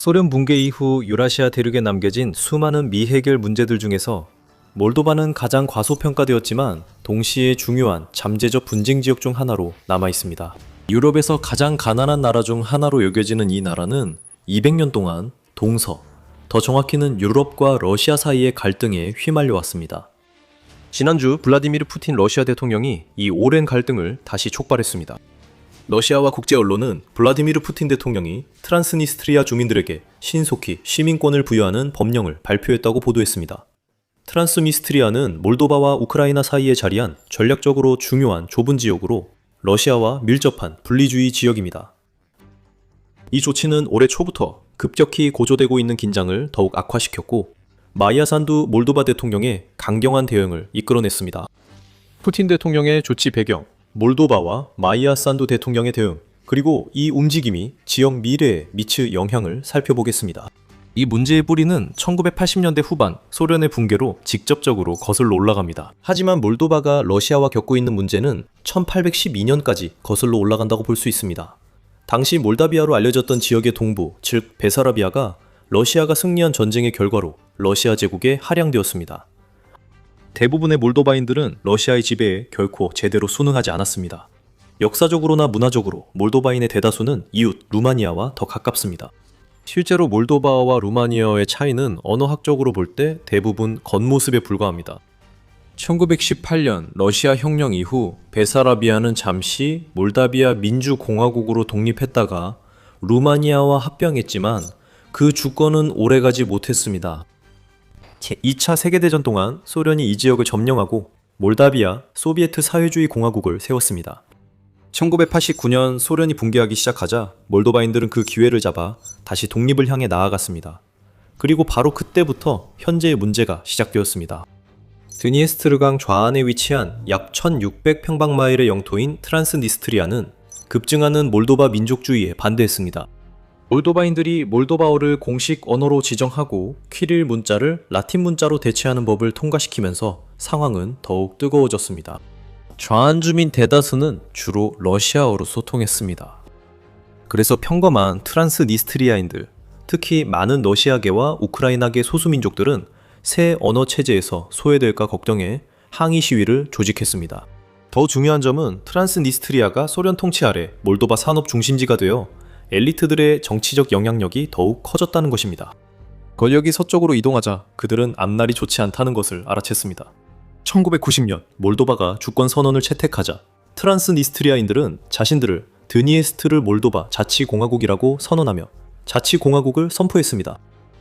소련 붕괴 이후 유라시아 대륙에 남겨진 수많은 미해결 문제들 중에서 몰도바는 가장 과소평가되었지만 동시에 중요한 잠재적 분쟁 지역 중 하나로 남아 있습니다. 유럽에서 가장 가난한 나라 중 하나로 여겨지는 이 나라는 200년 동안 동서, 더 정확히는 유럽과 러시아 사이의 갈등에 휘말려 왔습니다. 지난주 블라디미르 푸틴 러시아 대통령이 이 오랜 갈등을 다시 촉발했습니다. 러시아와 국제 언론은 블라디미르 푸틴 대통령이 트란스니스트리아 주민들에게 신속히 시민권을 부여하는 법령을 발표했다고 보도했습니다. 트란스니스트리아는 몰도바와 우크라이나 사이에 자리한 전략적으로 중요한 좁은 지역으로 러시아와 밀접한 분리주의 지역입니다. 이 조치는 올해 초부터 급격히 고조되고 있는 긴장을 더욱 악화시켰고 마이야 산두 몰도바 대통령의 강경한 대응을 이끌어냈습니다. 푸틴 대통령의 조치 배경, 몰도바와 마이야 산두 대통령의 대응, 그리고 이 움직임이 지역 미래에 미칠 영향을 살펴보겠습니다. 이 문제의 뿌리는 1980년대 후반 소련의 붕괴로 직접적으로 거슬러 올라갑니다. 하지만 몰도바가 러시아와 겪고 있는 문제는 1812년까지 거슬러 올라간다고 볼 수 있습니다. 당시 몰다비아로 알려졌던 지역의 동부, 즉 베사라비아가 러시아가 승리한 전쟁의 결과로 러시아 제국에 할양되었습니다. 대부분의 몰도바인들은 러시아의 지배에 결코 제대로 순응하지 않았습니다. 역사적으로나 문화적으로 몰도바인의 대다수는 이웃 루마니아와 더 가깝습니다. 실제로 몰도바와 루마니아의 차이는 언어학적으로 볼 때 대부분 겉모습에 불과합니다. 1918년 러시아 혁명 이후 베사라비아는 잠시 몰다비아 민주공화국으로 독립했다가 루마니아와 합병했지만 그 주권은 오래가지 못했습니다. 제2차 세계대전 동안 소련이 이 지역을 점령하고 몰다비아 소비에트 사회주의 공화국을 세웠습니다. 1989년 소련이 붕괴하기 시작하자 몰도바인들은 그 기회를 잡아 다시 독립을 향해 나아갔습니다. 그리고 바로 그때부터 현재의 문제가 시작되었습니다. 드니에스트르강 좌안에 위치한 약 1600평방마일의 영토인 트란스니스트리아는 급증하는 몰도바 민족주의에 반대했습니다. 몰도바인들이 몰도바어를 공식 언어로 지정하고 키릴 문자를 라틴 문자로 대체하는 법을 통과시키면서 상황은 더욱 뜨거워졌습니다. 좌안 주민 대다수는 주로 러시아어로 소통했습니다. 그래서 평범한 트란스니스트리아인들, 특히 많은 러시아계와 우크라이나계 소수민족들은 새 언어 체제에서 소외될까 걱정해 항의 시위를 조직했습니다. 더 중요한 점은 트란스니스트리아가 소련 통치 아래 몰도바 산업 중심지가 되어 엘리트들의 정치적 영향력이 더욱 커졌다는 것입니다. 권력이 서쪽으로 이동하자 그들은 앞날이 좋지 않다는 것을 알아챘습니다. 1990년 몰도바가 주권 선언을 채택하자 트란스니스트리아인들은 자신들을 드니에스트르 몰도바 자치공화국이라고 선언하며 자치공화국을 선포했습니다.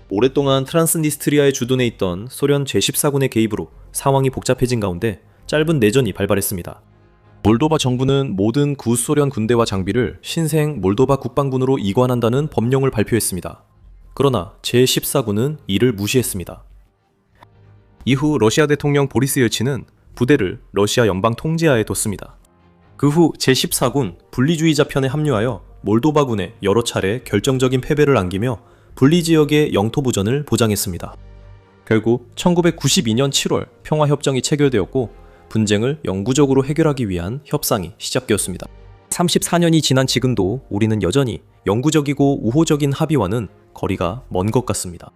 오랫동안 트란스니스트리아에 주둔해 있던 소련 제14군의 개입으로 상황이 복잡해진 가운데 짧은 내전이 발발했습니다. 몰도바 정부는 모든 구소련 군대와 장비를 신생 몰도바 국방군으로 이관한다는 법령을 발표했습니다. 그러나 제14군은 이를 무시했습니다. 이후 러시아 대통령 보리스 옐친은 부대를 러시아 연방 통제하에 뒀습니다. 그 후 제14군 분리주의자 편에 합류하여 몰도바군에 여러 차례 결정적인 패배를 안기며 분리지역의 영토보전을 보장했습니다. 결국 1992년 7월 평화협정이 체결되었고 분쟁을 영구적으로 해결하기 위한 협상이 시작되었습니다. 34년이 지난 지금도 우리는 여전히 영구적이고 우호적인 합의와는 거리가 먼 것 같습니다.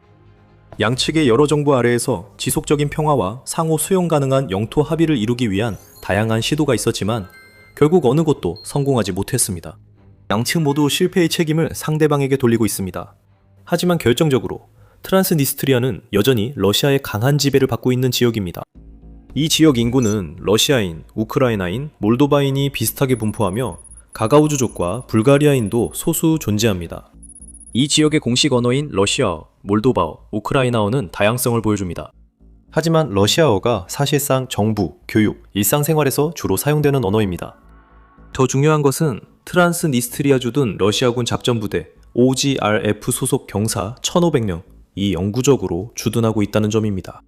양측의 여러 정부 아래에서 지속적인 평화와 상호 수용 가능한 영토 합의를 이루기 위한 다양한 시도가 있었지만 결국 어느 곳도 성공하지 못했습니다. 양측 모두 실패의 책임을 상대방에게 돌리고 있습니다. 하지만 결정적으로 트란스니스트리아는 여전히 러시아의 강한 지배를 받고 있는 지역입니다. 이 지역 인구는 러시아인, 우크라이나인, 몰도바인이 비슷하게 분포하며 가가우즈족과 불가리아인도 소수 존재합니다. 이 지역의 공식 언어인 러시아어, 몰도바어, 우크라이나어는 다양성을 보여줍니다. 하지만 러시아어가 사실상 정부, 교육, 일상생활에서 주로 사용되는 언어입니다. 더 중요한 것은 트란스니스트리아 주둔 러시아군 작전부대 OGRF 소속 경사 1,500명, 이 영구적으로 주둔하고 있다는 점입니다.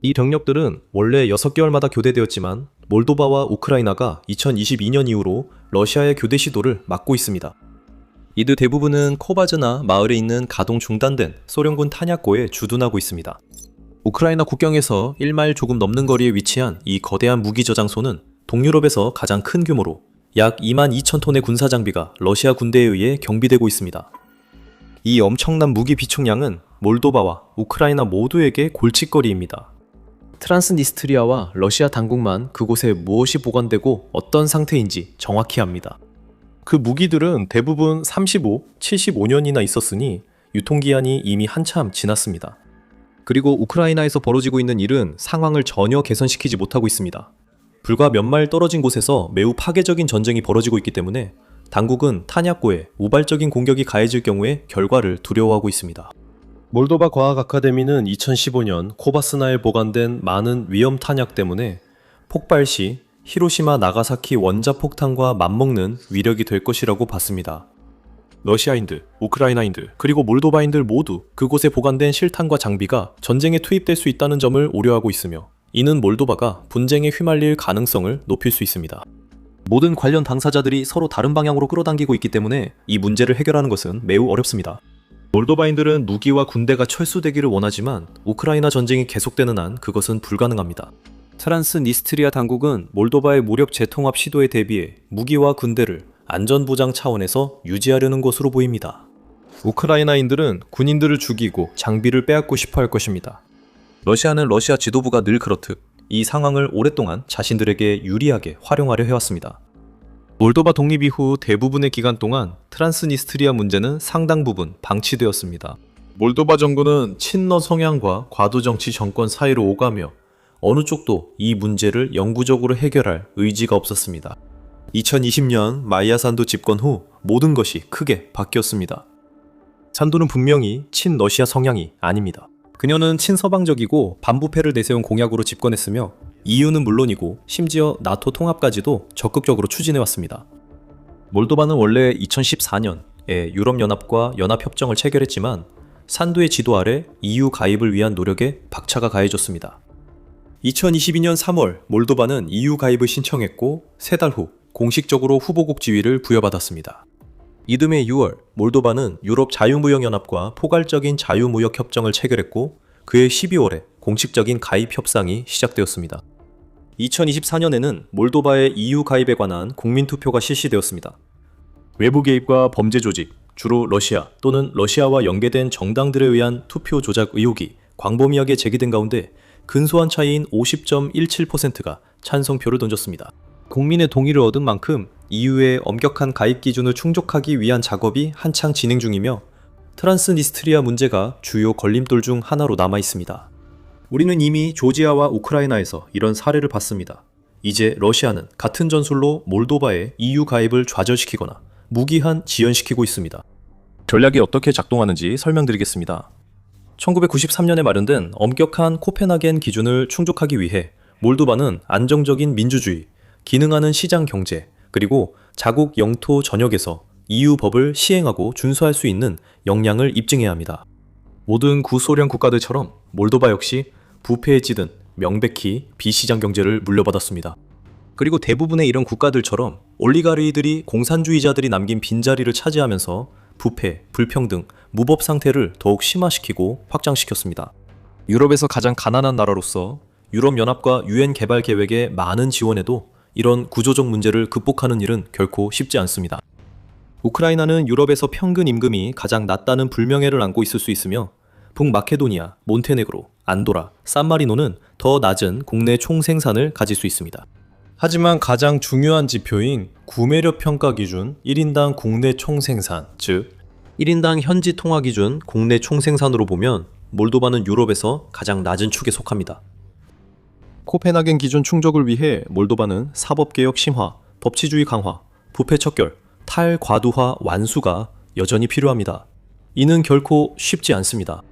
이 병력들은 원래 6개월마다 교대되었지만 몰도바와 우크라이나가 2022년 이후로 러시아의 교대 시도를 막고 있습니다. 이들 대부분은 코바즈나 마을에 있는 가동 중단된 소련군 탄약고에 주둔하고 있습니다. 우크라이나 국경에서 1마일 조금 넘는 거리에 위치한 이 거대한 무기 저장소는 동유럽에서 가장 큰 규모로 약 22,000톤의 군사 장비가 러시아 군대에 의해 경비되고 있습니다. 이 엄청난 무기 비축량은 몰도바와 우크라이나 모두에게 골칫거리입니다. 트란스니스트리아와 러시아 당국만 그곳에 무엇이 보관되고 어떤 상태인지 정확히 압니다. 그 무기들은 대부분 35, 75년이나 있었으니 유통기한이 이미 한참 지났습니다. 그리고 우크라이나에서 벌어지고 있는 일은 상황을 전혀 개선시키지 못하고 있습니다. 불과 몇 마일 떨어진 곳에서 매우 파괴적인 전쟁이 벌어지고 있기 때문에 당국은 탄약고에 우발적인 공격이 가해질 경우에 결과를 두려워하고 있습니다. 몰도바 과학 아카데미는 2015년 코바스나에 보관된 많은 위험 탄약 때문에 폭발 시 히로시마 나가사키 원자폭탄과 맞먹는 위력이 될 것이라고 봤습니다. 러시아인들, 우크라이나인들, 그리고 몰도바인들 모두 그곳에 보관된 실탄과 장비가 전쟁에 투입될 수 있다는 점을 우려하고 있으며 이는 몰도바가 분쟁에 휘말릴 가능성을 높일 수 있습니다. 모든 관련 당사자들이 서로 다른 방향으로 끌어당기고 있기 때문에 이 문제를 해결하는 것은 매우 어렵습니다. 몰도바인들은 무기와 군대가 철수되기를 원하지만 우크라이나 전쟁이 계속되는 한 그것은 불가능합니다. 트란스니스트리아 당국은 몰도바의 무력 재통합 시도에 대비해 무기와 군대를 안전보장 차원에서 유지하려는 것으로 보입니다. 우크라이나인들은 군인들을 죽이고 장비를 빼앗고 싶어 할 것입니다. 러시아는 러시아 지도부가 늘 그렇듯 이 상황을 오랫동안 자신들에게 유리하게 활용하려 해왔습니다. 몰도바 독립 이후 대부분의 기간 동안 트란스니스트리아 문제는 상당 부분 방치되었습니다. 몰도바 정부는 친러 성향과 과도정치 정권 사이로 오가며 어느 쪽도 이 문제를 영구적으로 해결할 의지가 없었습니다. 2020년 마이야 산도 집권 후 모든 것이 크게 바뀌었습니다. 산도는 분명히 친러시아 성향이 아닙니다. 그녀는 친서방적이고 반부패를 내세운 공약으로 집권했으며 EU는 물론이고 심지어 나토 통합까지도 적극적으로 추진해왔습니다. 몰도바는 원래 2014년에 유럽연합과 연합협정을 체결했지만 산도의 지도 아래 EU 가입을 위한 노력에 박차가 가해졌습니다. 2022년 3월 몰도바는 EU 가입을 신청했고 3달 후 공식적으로 후보국 지위를 부여받았습니다. 이듬해 6월 몰도바는 유럽 자유무역연합과 포괄적인 자유무역협정을 체결했고 그해 12월에 공식적인 가입 협상이 시작되었습니다. 2024년에는 몰도바의 EU 가입에 관한 국민투표가 실시되었습니다. 외부 개입과 범죄 조직, 주로 러시아 또는 러시아와 연계된 정당들에 의한 투표 조작 의혹이 광범위하게 제기된 가운데 근소한 차이인 50.17%가 찬성표를 던졌습니다. 국민의 동의를 얻은 만큼 EU의 엄격한 가입 기준을 충족하기 위한 작업이 한창 진행 중이며 트란스니스트리아 문제가 주요 걸림돌 중 하나로 남아 있습니다. 우리는 이미 조지아와 우크라이나에서 이런 사례를 봤습니다. 이제 러시아는 같은 전술로 몰도바의 EU 가입을 좌절시키거나 무기한 지연시키고 있습니다. 전략이 어떻게 작동하는지 설명드리겠습니다. 1993년에 마련된 엄격한 코펜하겐 기준을 충족하기 위해 몰도바는 안정적인 민주주의, 기능하는 시장 경제, 그리고 자국 영토 전역에서 EU 법을 시행하고 준수할 수 있는 역량을 입증해야 합니다. 모든 구소련 국가들처럼 몰도바 역시 부패에 찌든 명백히 비시장 경제를 물려받았습니다. 그리고 대부분의 이런 국가들처럼 올리가리들이 공산주의자들이 남긴 빈자리를 차지하면서 부패, 불평등, 무법 상태를 더욱 심화시키고 확장시켰습니다. 유럽에서 가장 가난한 나라로서 유럽연합과 UN 개발 계획에 많은 지원해도 이런 구조적 문제를 극복하는 일은 결코 쉽지 않습니다. 우크라이나는 유럽에서 평균 임금이 가장 낮다는 불명예를 안고 있을 수 있으며 북마케도니아, 몬테네그로, 안도라, 산마리노는 더 낮은 국내 총생산을 가질 수 있습니다. 하지만 가장 중요한 지표인 구매력 평가 기준 1인당 국내 총생산, 즉 1인당 현지 통화 기준 국내 총생산으로 보면 몰도바는 유럽에서 가장 낮은 축에 속합니다. 코펜하겐 기준 충족을 위해 몰도바는 사법개혁 심화, 법치주의 강화, 부패 척결, 탈과두화 완수가 여전히 필요합니다. 이는 결코 쉽지 않습니다.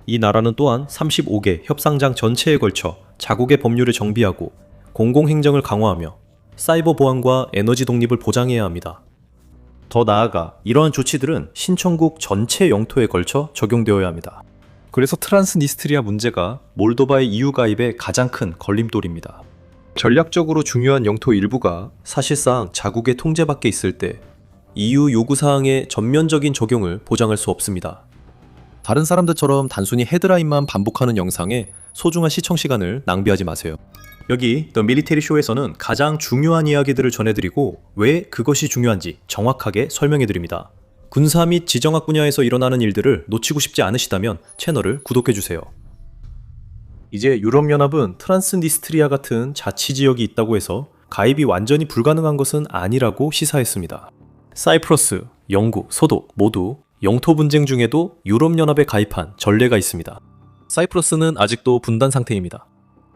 이 나라는 또한 35개 협상장 전체에 걸쳐 자국의 법률을 정비하고 공공행정을 강화하며 사이버 보안과 에너지 독립을 보장해야 합니다. 더 나아가 이러한 조치들은 신청국 전체 영토에 걸쳐 적용되어야 합니다. 그래서 트란스니스트리아 문제가 몰도바의 EU 가입의 가장 큰 걸림돌입니다. 전략적으로 중요한 영토 일부가 사실상 자국의 통제 밖에 있을 때 EU 요구사항의 전면적인 적용을 보장할 수 없습니다. 다른 사람들처럼 단순히 헤드라인만 반복하는 영상에 소중한 시청 시간을 낭비하지 마세요. 여기 The Military Show에서는 가장 중요한 이야기들을 전해드리고 왜 그것이 중요한지 정확하게 설명해드립니다. 군사 및 지정학 분야에서 일어나는 일들을 놓치고 싶지 않으시다면 채널을 구독해주세요. 이제 유럽연합은 트란스니스트리아 같은 자치지역이 있다고 해서 가입이 완전히 불가능한 것은 아니라고 시사했습니다. 사이프러스, 영국, 소독 모두 영토 분쟁 중에도 유럽연합에 가입한 전례가 있습니다. 사이프러스는 아직도 분단 상태입니다.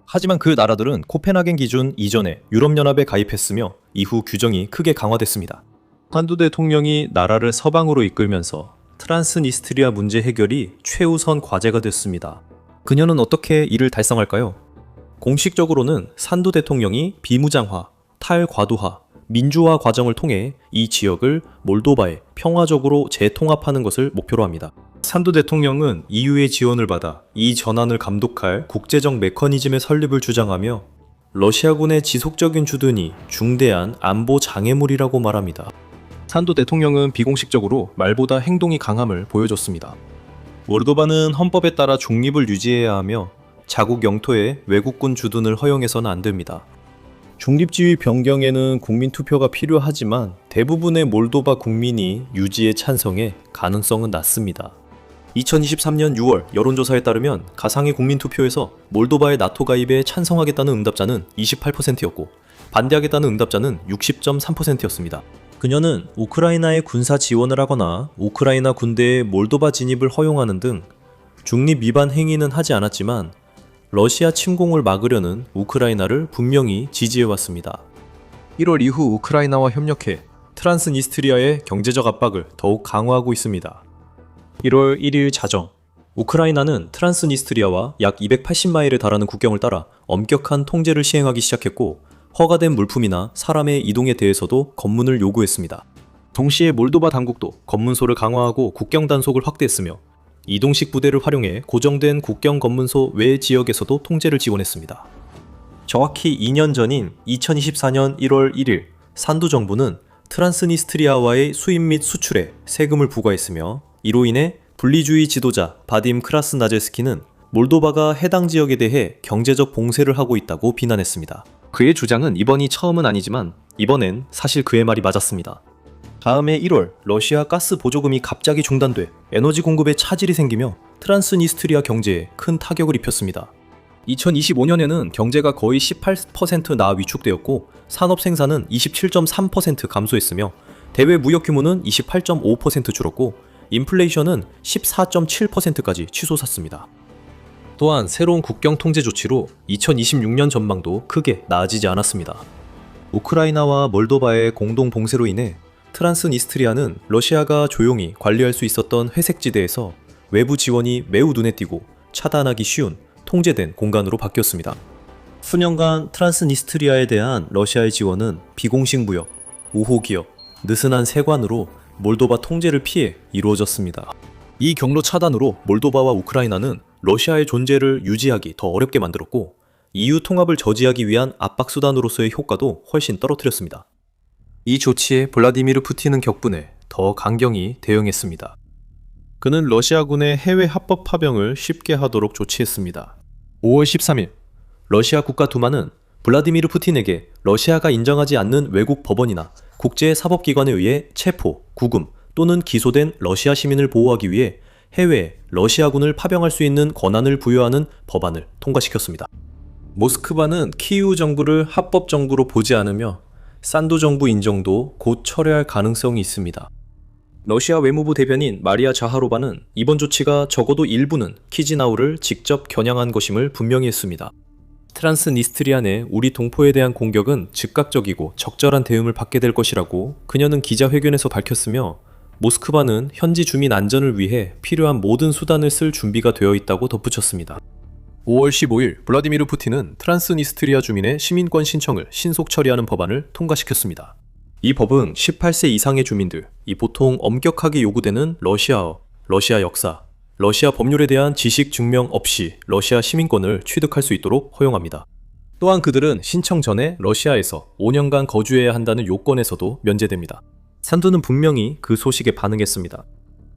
하지만 그 나라들은 코펜하겐 기준 이전에 유럽연합에 가입했으며 이후 규정이 크게 강화됐습니다. 산두 대통령이 나라를 서방으로 이끌면서 트란스니스트리아 문제 해결이 최우선 과제가 됐습니다. 그녀는 어떻게 이를 달성할까요? 공식적으로는 산두 대통령이 비무장화, 탈과도화, 민주화 과정을 통해 이 지역을 몰도바에 평화적으로 재통합하는 것을 목표로 합니다. 산두 대통령은 EU의 지원을 받아 이 전환을 감독할 국제적 메커니즘의 설립을 주장하며 러시아군의 지속적인 주둔이 중대한 안보 장애물이라고 말합니다. 산두 대통령은 비공식적으로 말보다 행동이 강함을 보여줬습니다. 몰도바는 헌법에 따라 중립을 유지해야 하며 자국 영토에 외국군 주둔을 허용해서는 안 됩니다. 중립지위 변경에는 국민투표가 필요하지만 대부분의 몰도바 국민이 유지에 찬성해 가능성은 낮습니다. 2023년 6월 여론조사에 따르면 가상의 국민투표에서 몰도바의 나토 가입에 찬성하겠다는 응답자는 28%였고 반대하겠다는 응답자는 60.3%였습니다. 그녀는 우크라이나에 군사 지원을 하거나 우크라이나 군대의 몰도바 진입을 허용하는 등 중립 위반 행위는 하지 않았지만 러시아 침공을 막으려는 우크라이나를 분명히 지지해왔습니다. 1월 이후 우크라이나와 협력해 트란스니스트리아의 경제적 압박을 더욱 강화하고 있습니다. 1월 1일 자정, 우크라이나는 트란스니스트리아와 약 280마일에 달하는 국경을 따라 엄격한 통제를 시행하기 시작했고 허가된 물품이나 사람의 이동에 대해서도 검문을 요구했습니다. 동시에 몰도바 당국도 검문소를 강화하고 국경 단속을 확대했으며 이동식 부대를 활용해 고정된 국경 검문소 외 지역에서도 통제를 지원했습니다. 정확히 2년 전인 2024년 1월 1일 산두 정부는 트란스니스트리아와의 수입 및 수출에 세금을 부과했으며 이로 인해 분리주의 지도자 바딤 크라스나젤스키는 몰도바가 해당 지역에 대해 경제적 봉쇄를 하고 있다고 비난했습니다. 그의 주장은 이번이 처음은 아니지만 이번엔 사실 그의 말이 맞았습니다. 다음해 1월 러시아 가스 보조금이 갑자기 중단돼 에너지 공급에 차질이 생기며 트란스니스트리아 경제에 큰 타격을 입혔습니다. 2025년에는 경제가 거의 18% 위축되었고 산업 생산은 27.3% 감소했으며 대외 무역 규모는 28.5% 줄었고 인플레이션은 14.7%까지 치솟았습니다. 또한 새로운 국경 통제 조치로 2026년 전망도 크게 나아지지 않았습니다. 우크라이나와 몰도바의 공동 봉쇄로 인해 트란스니스트리아는 러시아가 조용히 관리할 수 있었던 회색지대에서 외부 지원이 매우 눈에 띄고 차단하기 쉬운 통제된 공간으로 바뀌었습니다. 수년간 트란스니스트리아에 대한 러시아의 지원은 비공식 무역, 우호기업, 느슨한 세관으로 몰도바 통제를 피해 이루어졌습니다. 이 경로 차단으로 몰도바와 우크라이나는 러시아의 존재를 유지하기 더 어렵게 만들었고 EU 통합을 저지하기 위한 압박수단으로서의 효과도 훨씬 떨어뜨렸습니다. 이 조치에 블라디미르 푸틴은 격분해 더 강경히 대응했습니다. 그는 러시아군의 해외 합법 파병을 쉽게 하도록 조치했습니다. 5월 13일 러시아 국가두마는 블라디미르 푸틴에게 러시아가 인정하지 않는 외국 법원이나 국제사법기관에 의해 체포, 구금 또는 기소된 러시아 시민을 보호하기 위해 해외에 러시아군을 파병할 수 있는 권한을 부여하는 법안을 통과시켰습니다. 모스크바는 키이우 정부를 합법 정부로 보지 않으며 산두 정부 인정도 곧 철회할 가능성이 있습니다. 러시아 외무부 대변인 마리아 자하로바는 이번 조치가 적어도 일부는 키지나우를 직접 겨냥한 것임을 분명히 했습니다. 트란스니스트리아 내 우리 동포에 대한 공격은 즉각적이고 적절한 대응을 받게 될 것이라고 그녀는 기자회견에서 밝혔으며 모스크바는 현지 주민 안전을 위해 필요한 모든 수단을 쓸 준비가 되어 있다고 덧붙였습니다. 5월 15일 블라디미르 푸틴은 트란스니스트리아 주민의 시민권 신청을 신속 처리하는 법안을 통과시켰습니다. 이 법은 18세 이상의 주민들, 이 보통 엄격하게 요구되는 러시아어, 러시아 역사, 러시아 법률에 대한 지식 증명 없이 러시아 시민권을 취득할 수 있도록 허용합니다. 또한 그들은 신청 전에 러시아에서 5년간 거주해야 한다는 요건에서도 면제됩니다. 산두는 분명히 그 소식에 반응했습니다.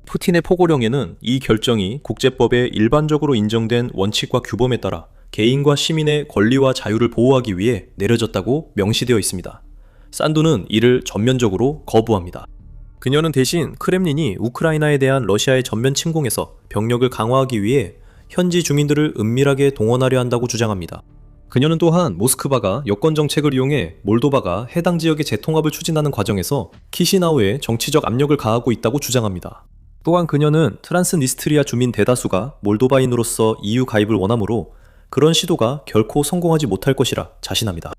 푸틴의 포고령에는 이 결정이 국제법에 일반적으로 인정된 원칙과 규범에 따라 개인과 시민의 권리와 자유를 보호하기 위해 내려졌다고 명시되어 있습니다. 산두는 이를 전면적으로 거부합니다. 그녀는 대신 크렘린이 우크라이나에 대한 러시아의 전면 침공에서 병력을 강화하기 위해 현지 주민들을 은밀하게 동원하려 한다고 주장합니다. 그녀는 또한 모스크바가 여권 정책을 이용해 몰도바가 해당 지역의 재통합을 추진하는 과정에서 키시나우에 정치적 압력을 가하고 있다고 주장합니다. 또한 그녀는 트란스니스트리아 주민 대다수가 몰도바인으로서 EU 가입을 원하므로 그런 시도가 결코 성공하지 못할 것이라 자신합니다.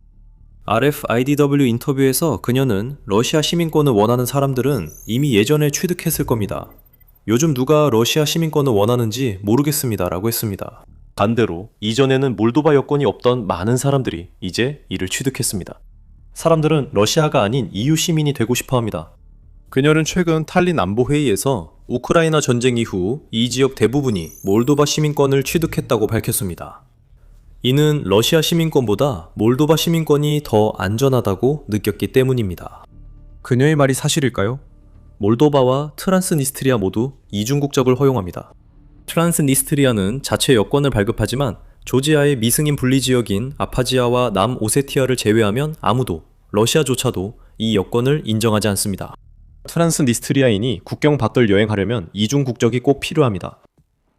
RFIDW 인터뷰에서 그녀는 러시아 시민권을 원하는 사람들은 이미 예전에 취득했을 겁니다. 요즘 누가 러시아 시민권을 원하는지 모르겠습니다 라고 했습니다. 반대로 이전에는 몰도바 여권이 없던 많은 사람들이 이제 이를 취득했습니다. 사람들은 러시아가 아닌 EU 시민이 되고 싶어 합니다. 그녀는 최근 탈린 안보회의에서 우크라이나 전쟁 이후 이 지역 대부분이 몰도바 시민권을 취득했다고 밝혔습니다. 이는 러시아 시민권보다 몰도바 시민권이 더 안전하다고 느꼈기 때문입니다. 그녀의 말이 사실일까요? 몰도바와 트란스니스트리아 모두 이중국적을 허용합니다. 트란스니스트리아는 자체 여권을 발급하지만 조지아의 미승인 분리지역인 아파지아와 남오세티아를 제외하면 아무도, 러시아조차도 이 여권을 인정하지 않습니다. 트란스니스트리아인이 국경 밖을 여행하려면 이중국적이 꼭 필요합니다.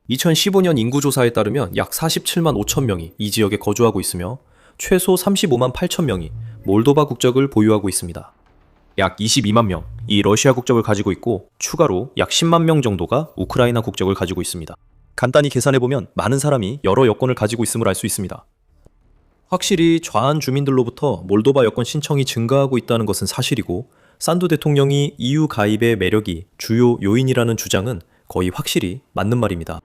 2015년 인구조사에 따르면 약 47만 5천 명이 이 지역에 거주하고 있으며 최소 35만 8천 명이 몰도바 국적을 보유하고 있습니다. 약 22만 명이 러시아 국적을 가지고 있고 추가로 약 10만 명 정도가 우크라이나 국적을 가지고 있습니다. 간단히 계산해보면 많은 사람이 여러 여권을 가지고 있음을 알 수 있습니다. 확실히 좌한 주민들로부터 몰도바 여권 신청이 증가하고 있다는 것은 사실이고 산두 대통령이 EU 가입의 매력이 주요 요인이라는 주장은 거의 확실히 맞는 말입니다.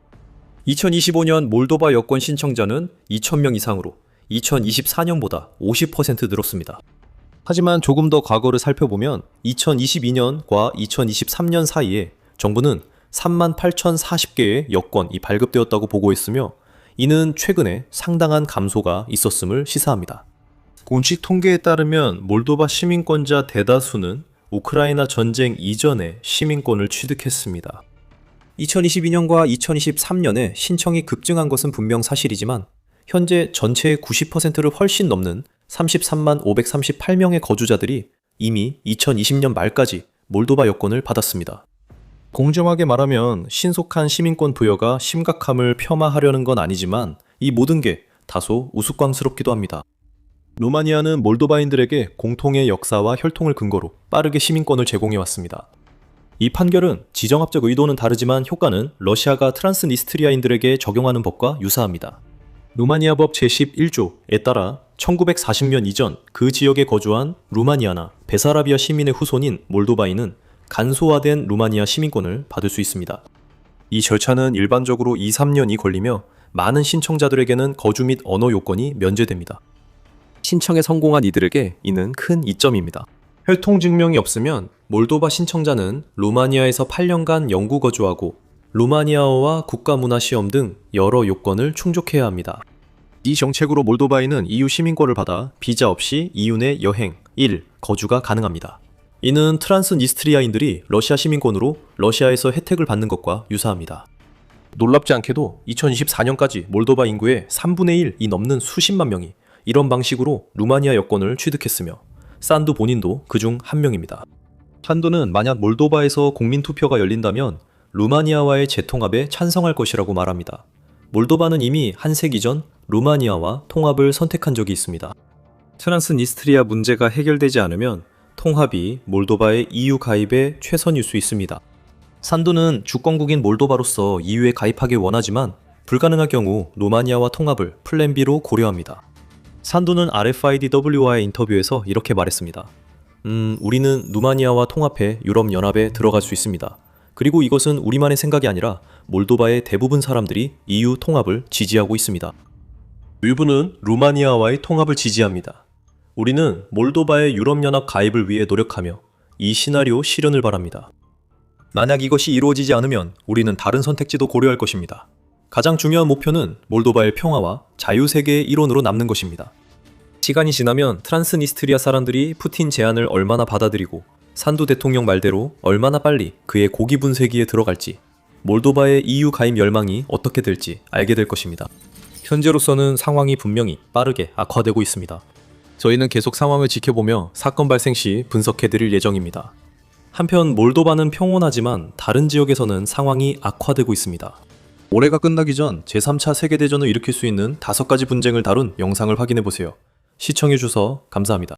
2025년 몰도바 여권 신청자는 2,000명 이상으로 2024년보다 50% 늘었습니다. 하지만 조금 더 과거를 살펴보면 2022년과 2023년 사이에 정부는 38,040개의 여권이 발급되었다고 보고했으며 이는 최근에 상당한 감소가 있었음을 시사합니다. 공식 통계에 따르면 몰도바 시민권자 대다수는 우크라이나 전쟁 이전에 시민권을 취득했습니다. 2022년과 2023년에 신청이 급증한 것은 분명 사실이지만 현재 전체의 90%를 훨씬 넘는 33만 538명의 거주자들이 이미 2020년 말까지 몰도바 여권을 받았습니다. 공정하게 말하면 신속한 시민권 부여가 심각함을 폄하하려는 건 아니지만 이 모든 게 다소 우스꽝스럽기도 합니다. 루마니아는 몰도바인들에게 공통의 역사와 혈통을 근거로 빠르게 시민권을 제공해왔습니다. 이 판결은 지정학적 의도는 다르지만 효과는 러시아가 트란스니스트리아인들에게 적용하는 법과 유사합니다. 루마니아법 제11조에 따라 1940년 이전 그 지역에 거주한 루마니아나 베사라비아 시민의 후손인 몰도바인은 간소화된 루마니아 시민권을 받을 수 있습니다. 이 절차는 일반적으로 2-3년이 걸리며 많은 신청자들에게는 거주 및 언어 요건이 면제됩니다. 신청에 성공한 이들에게 이는 큰 이점입니다. 혈통 증명이 없으면 몰도바 신청자는 루마니아에서 8년간 영구 거주하고 루마니아어와 국가문화시험 등 여러 요건을 충족해야 합니다. 이 정책으로 몰도바인은 EU 시민권을 받아 비자 없이 EU 내 여행, 일, 거주가 가능합니다. 이는 트란스니스트리아인들이 러시아 시민권으로 러시아에서 혜택을 받는 것과 유사합니다. 놀랍지 않게도 2024년까지 몰도바 인구의 3분의 1이 넘는 수십만 명이 이런 방식으로 루마니아 여권을 취득했으며 산두 본인도 그중 한 명입니다. 산두는 만약 몰도바에서 국민투표가 열린다면 루마니아와의 재통합에 찬성할 것이라고 말합니다. 몰도바는 이미 한 세기 전 루마니아와 통합을 선택한 적이 있습니다. 트란스니스트리아 문제가 해결되지 않으면 통합이 몰도바의 EU 가입의 최선일 수 있습니다. 산두는 주권국인 몰도바로서 EU에 가입하길 원하지만 불가능할 경우 루마니아와 통합을 플랜 B로 고려합니다. 산두는 RFIDW와의 인터뷰에서 이렇게 말했습니다. 우리는 루마니아와 통합해 유럽연합에 들어갈 수 있습니다. 그리고 이것은 우리만의 생각이 아니라 몰도바의 대부분 사람들이 EU 통합을 지지하고 있습니다. 일부는 루마니아와의 통합을 지지합니다. 우리는 몰도바의 유럽연합 가입을 위해 노력하며 이 시나리오 실현을 바랍니다. 만약 이것이 이루어지지 않으면 우리는 다른 선택지도 고려할 것입니다. 가장 중요한 목표는 몰도바의 평화와 자유세계의 일원으로 남는 것입니다. 시간이 지나면 트란스니스트리아 사람들이 푸틴 제안을 얼마나 받아들이고 산두 대통령 말대로 얼마나 빨리 그의 고기 분쇄기에 들어갈지, 몰도바의 EU 가입 열망이 어떻게 될지 알게 될 것입니다. 현재로서는 상황이 분명히 빠르게 악화되고 있습니다. 저희는 계속 상황을 지켜보며 사건 발생 시 분석해드릴 예정입니다. 한편 몰도바는 평온하지만 다른 지역에서는 상황이 악화되고 있습니다. 올해가 끝나기 전 제3차 세계대전을 일으킬 수 있는 5가지 분쟁을 다룬 영상을 확인해보세요. 시청해주셔서 감사합니다.